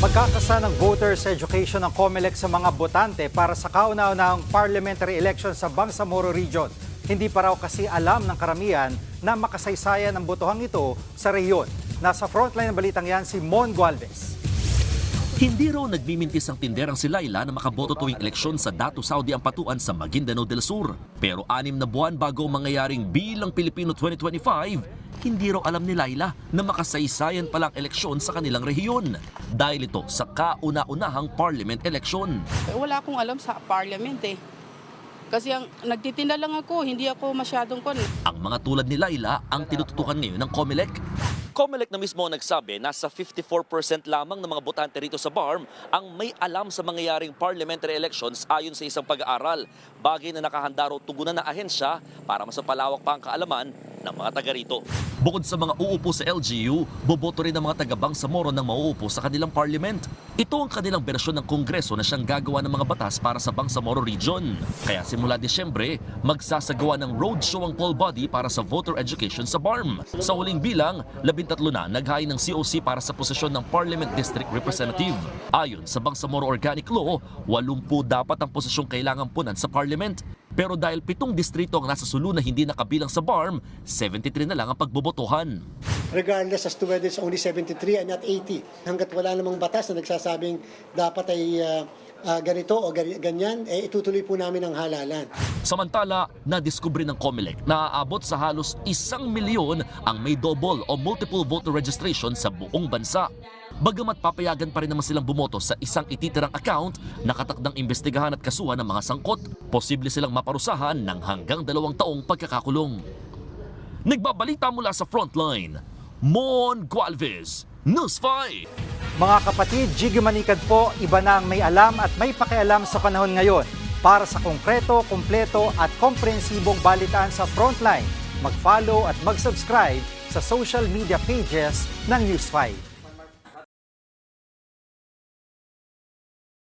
Magkakasa ng voters education ng COMELEC sa mga botante para sa kauna-unahang parliamentary election sa Bangsamoro Region. Hindi pa raw kasi alam ng karamihan na makasaysayan ang botohang ito sa rehiyon. Nasa frontline ng balitang yan si Mon Gualvez. Hindi raw nagmimintis ang tinderang si Laila na makaboto tuwing eleksyon sa Datu Saudi Ampatuan sa Maguindanao del Sur. Pero 6 na buwan bago ang mangyayaring Bilang Pilipino 2025, hindi raw alam ni Laila na makasaysayan palang eleksyon sa kanilang rehiyon. Dahil ito sa kauna-unahang parliament election. Wala akong alam sa parliament eh. Kasi nagtitinda lang ako, hindi ako masyadong Ang mga tulad ni Laila ang tinututukan ngayon ng COMELEC. COMELEC na mismo ang nagsabi nasa 54% lamang ng mga botante rito sa BARM ang may alam sa mangyayaring parliamentary elections ayon sa isang pag-aaral. Bagay na nakahanda raw tugunan na ahensya para mas palawak pa ang kaalaman ng mga taga rito. Bukod sa mga uupo sa LGU, boboto rin ang mga taga Bangsamoro ng mauupo sa kanilang parliament. Ito ang kanilang bersyon ng Kongreso na siyang gagawa ng mga batas para sa Bangsamoro Region. Kaya simula Disyembre, magsasagawa ng roadshow ang poll body para sa voter education sa BARM. Sa huling bilang, 13 na naghain ng COC para sa posisyon ng Parliament District Representative. Ayon sa Bangsamoro Organic Law, 80 dapat ang posisyong kailangan punan sa Parliament. Pero dahil 7 distrito ang nasa sulu na hindi nakabilang sa BARM, 73 na lang ang pagbobotohan. Regardless as to whether it's only 73 and not 80. Hanggat wala namang batas na nagsasabing dapat ay ganito o ganyan, itutuloy po namin ang halalan. Samantala, nadiskubre ng COMELEC na aabot sa halos 1 milyon ang may double o multiple voter registration sa buong bansa. Bagamat papayagan pa rin naman silang bumoto sa isang ititirang account, nakatakdang imbestigahan at kasuhan ng mga sangkot. Posible silang maparusahan ng hanggang 2 taong pagkakakulong. Nagbabalita mula sa Frontline, Mon Gualvez, News 5. Mga kapatid, Jiggy Manikad po, iba na ang may alam at may pakialam sa panahon ngayon. Para sa konkreto, kumpleto at komprehensibong balitaan sa Frontline, mag-follow at mag-subscribe sa social media pages ng News 5.